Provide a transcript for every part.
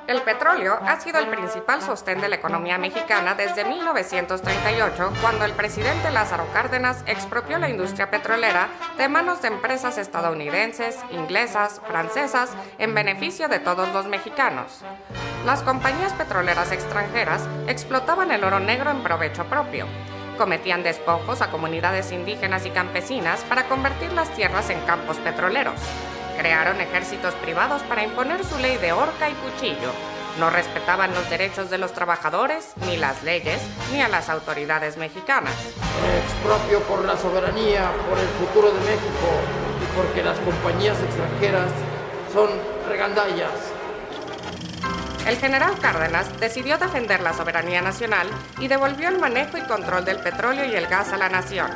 El petróleo ha sido el principal sostén de la economía mexicana desde 1938, cuando el presidente Lázaro Cárdenas expropió la industria petrolera de manos de empresas estadounidenses, inglesas, francesas, en beneficio de todos los mexicanos. Las compañías petroleras extranjeras explotaban el oro negro en provecho propio. Cometían despojos a comunidades indígenas y campesinas para convertir las tierras en campos petroleros. Crearon ejércitos privados para imponer su ley de horca y cuchillo. No respetaban los derechos de los trabajadores, ni las leyes, ni a las autoridades mexicanas. Expropio por la soberanía, por el futuro de México y porque las compañías extranjeras son regandallas. El general Cárdenas decidió defender la soberanía nacional y devolvió el manejo y control del petróleo y el gas a la nación.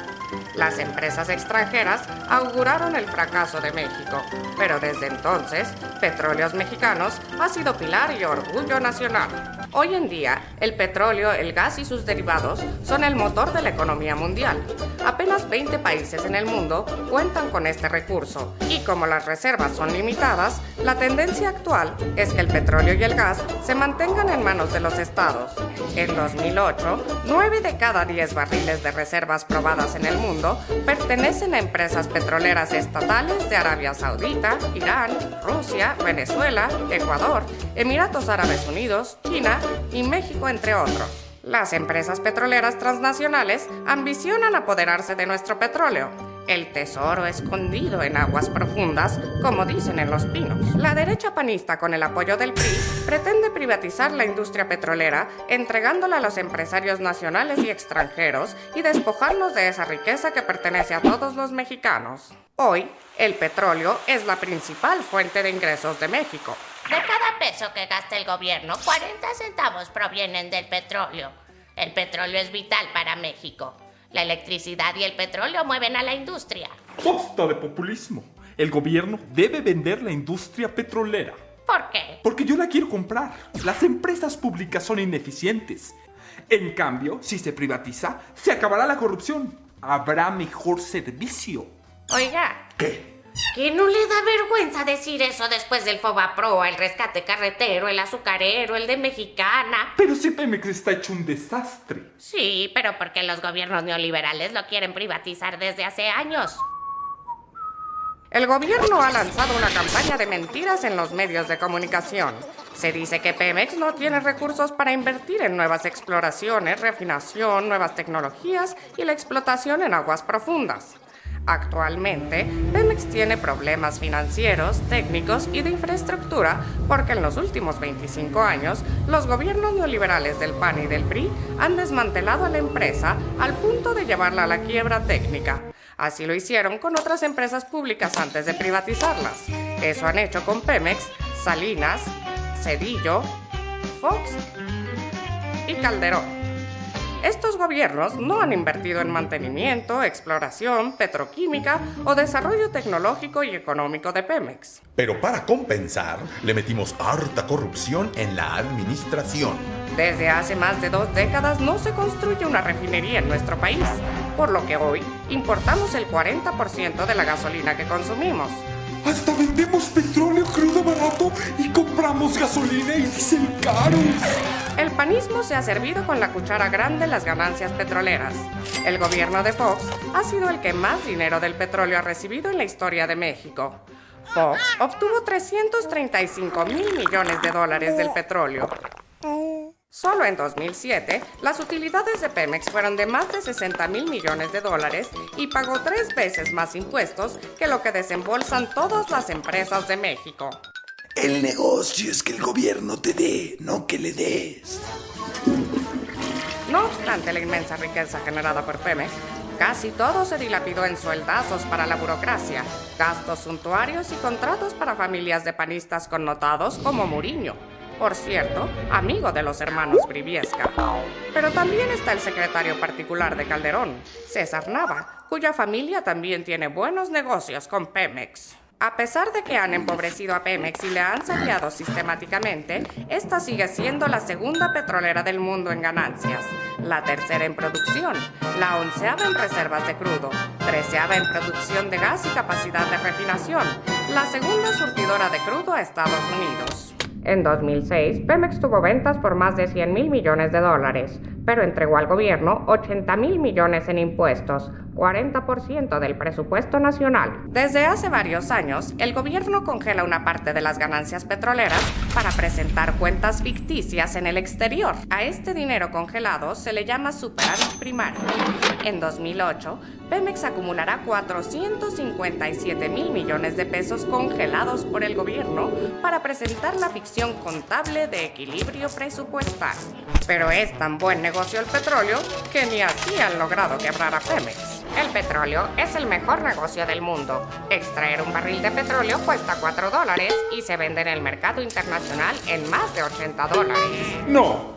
Las empresas extranjeras auguraron el fracaso de México, pero desde entonces, Petróleos Mexicanos ha sido pilar y orgullo nacional. Hoy en día, el petróleo, el gas y sus derivados son el motor de la economía mundial. Apenas 20 países en el mundo cuentan con este recurso, y como las reservas son limitadas, la tendencia actual es que el petróleo y el gas se mantengan en manos de los estados. En 2008, 9 de cada 10 barriles de reservas probadas en el mundo pertenecen a empresas petroleras estatales de Arabia Saudita, Irán, Rusia, Venezuela, Ecuador, Emiratos Árabes Unidos, China y México, entre otros. Las empresas petroleras transnacionales ambicionan apoderarse de nuestro petróleo, el tesoro escondido en aguas profundas, como dicen en Los Pinos. La derecha panista, con el apoyo del PRI, pretende privatizar la industria petrolera, entregándola a los empresarios nacionales y extranjeros y despojarnos de esa riqueza que pertenece a todos los mexicanos. Hoy, el petróleo es la principal fuente de ingresos de México. De cada peso que gasta el gobierno, 40 centavos provienen del petróleo. El petróleo es vital para México. La electricidad y el petróleo mueven a la industria. Basta de populismo. El gobierno debe vender la industria petrolera. ¿Por qué? Porque yo la quiero comprar. Las empresas públicas son ineficientes. En cambio, si se privatiza, se acabará la corrupción. Habrá mejor servicio. Oiga. ¿Qué? ¿Que no le da vergüenza decir eso después del Fobaproa, el rescate carretero, el azucarero, el de Mexicana? Pero si Pemex está hecho un desastre. Sí, pero porque los gobiernos neoliberales lo quieren privatizar desde hace años. El gobierno ha lanzado una campaña de mentiras en los medios de comunicación. Se dice que Pemex no tiene recursos para invertir en nuevas exploraciones, refinación, nuevas tecnologías y la explotación en aguas profundas. Actualmente, Pemex tiene problemas financieros, técnicos y de infraestructura porque en los últimos 25 años, los gobiernos neoliberales del PAN y del PRI han desmantelado a la empresa al punto de llevarla a la quiebra técnica. Así lo hicieron con otras empresas públicas antes de privatizarlas. Eso han hecho con Pemex, Salinas, Cedillo, Fox y Calderón. Estos gobiernos no han invertido en mantenimiento, exploración, petroquímica o desarrollo tecnológico y económico de Pemex. Pero para compensar, le metimos harta corrupción en la administración. Desde hace más de 2 décadas no se construye una refinería en nuestro país, por lo que hoy importamos el 40% de la gasolina que consumimos. Hasta vendemos petróleo crudo barato y compramos gasolina y diésel caro. El panismo se ha servido con la cuchara grande las ganancias petroleras. El gobierno de Fox ha sido el que más dinero del petróleo ha recibido en la historia de México. Fox obtuvo $335,000 millones del petróleo. Solo en 2007, las utilidades de Pemex fueron de más de $60,000 millones y pagó 3 veces más impuestos que lo que desembolsan todas las empresas de México. El negocio es que el gobierno te dé, no que le des. No obstante la inmensa riqueza generada por Pemex, casi todo se dilapidó en sueldazos para la burocracia, gastos suntuarios y contratos para familias de panistas connotados como Muriño. Por cierto, amigo de los hermanos Briviesca. Pero también está el secretario particular de Calderón, César Nava, cuya familia también tiene buenos negocios con Pemex. A pesar de que han empobrecido a Pemex y le han saqueado sistemáticamente, esta sigue siendo la segunda petrolera del mundo en ganancias, la tercera en producción, la 11ª en reservas de crudo, 13ª en producción de gas y capacidad de refinación, la segunda surtidora de crudo a Estados Unidos. En 2006, Pemex tuvo ventas por más de 100,000 millones de dólares, pero entregó al gobierno 80,000 millones en impuestos, 40% del presupuesto nacional. Desde hace varios años, el gobierno congela una parte de las ganancias petroleras para presentar cuentas ficticias en el exterior. A este dinero congelado se le llama superávit primario. En 2008, Pemex acumulará 457,000 millones de pesos congelados por el gobierno para presentar la ficción contable de equilibrio presupuestal. Pero es tan buen negocio el petróleo que ni así han logrado quebrar a Pemex. El petróleo es el mejor negocio del mundo. Extraer un barril de petróleo cuesta $4 y se vende en el mercado internacional en más de $80. No,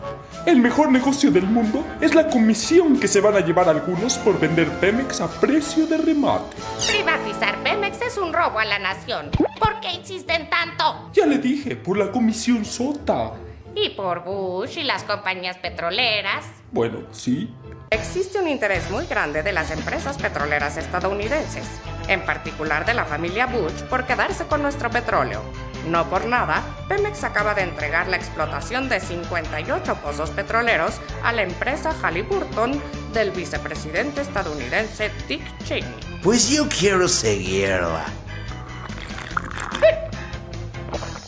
el mejor negocio del mundo es la comisión que se van a llevar algunos por vender Pemex a precio de remate. Privatizar Pemex es un robo a la nación. ¿Por qué insisten tanto? Ya le dije, por la comisión sota. Y por Bush y las compañías petroleras. Bueno, sí. Existe un interés muy grande de las empresas petroleras estadounidenses, en particular de la familia Bush, por quedarse con nuestro petróleo. No por nada, Pemex acaba de entregar la explotación de 58 pozos petroleros a la empresa Halliburton del vicepresidente estadounidense Dick Cheney. Pues yo quiero seguirla.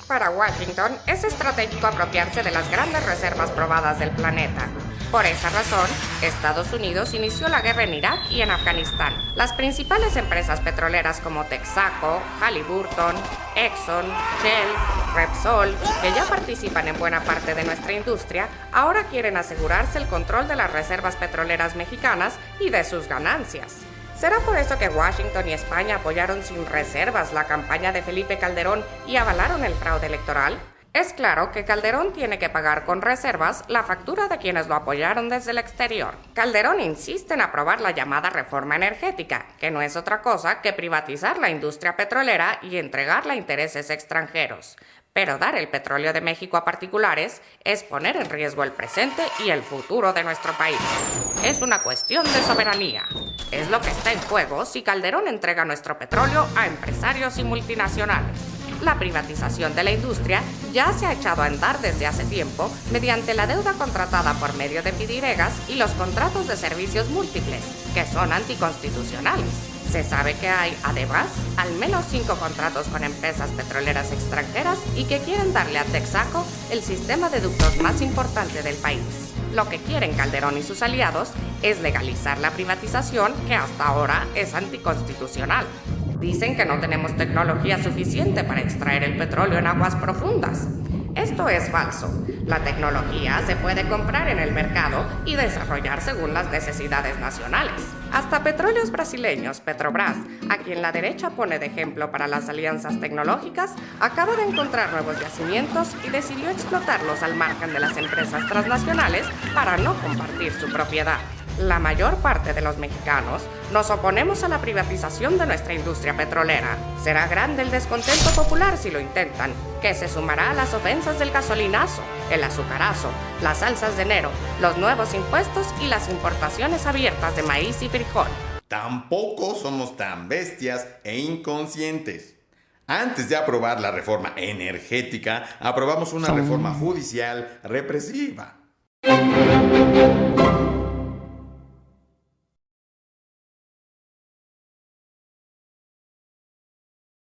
Para Washington, es estratégico apropiarse de las grandes reservas probadas del planeta. Por esa razón, Estados Unidos inició la guerra en Irak y en Afganistán. Las principales empresas petroleras como Texaco, Halliburton, Exxon, Shell, Repsol, que ya participan en buena parte de nuestra industria, ahora quieren asegurarse el control de las reservas petroleras mexicanas y de sus ganancias. ¿Será por eso que Washington y España apoyaron sin reservas la campaña de Felipe Calderón y avalaron el fraude electoral? Es claro que Calderón tiene que pagar con reservas la factura de quienes lo apoyaron desde el exterior. Calderón insiste en aprobar la llamada reforma energética, que no es otra cosa que privatizar la industria petrolera y entregarla a intereses extranjeros. Pero dar el petróleo de México a particulares es poner en riesgo el presente y el futuro de nuestro país. Es una cuestión de soberanía. Es lo que está en juego si Calderón entrega nuestro petróleo a empresarios y multinacionales. La privatización de la industria ya se ha echado a andar desde hace tiempo mediante la deuda contratada por medio de pidiregas y los contratos de servicios múltiples, que son anticonstitucionales. Se sabe que hay, además, al menos 5 contratos con empresas petroleras extranjeras y que quieren darle a Texaco el sistema de ductos más importante del país. Lo que quieren Calderón y sus aliados es legalizar la privatización, que hasta ahora es anticonstitucional. Dicen que no tenemos tecnología suficiente para extraer el petróleo en aguas profundas. Esto es falso. La tecnología se puede comprar en el mercado y desarrollar según las necesidades nacionales. Hasta Petróleos Brasileños, Petrobras, a quien la derecha pone de ejemplo para las alianzas tecnológicas, acaba de encontrar nuevos yacimientos y decidió explotarlos al margen de las empresas transnacionales para no compartir su propiedad. La mayor parte de los mexicanos nos oponemos a la privatización de nuestra industria petrolera. Será grande el descontento popular si lo intentan, que se sumará a las ofensas del gasolinazo, el azucarazo, las salsas de enero, los nuevos impuestos y las importaciones abiertas de maíz y frijol. Tampoco somos tan bestias e inconscientes. Antes de aprobar la reforma energética, aprobamos una reforma judicial represiva.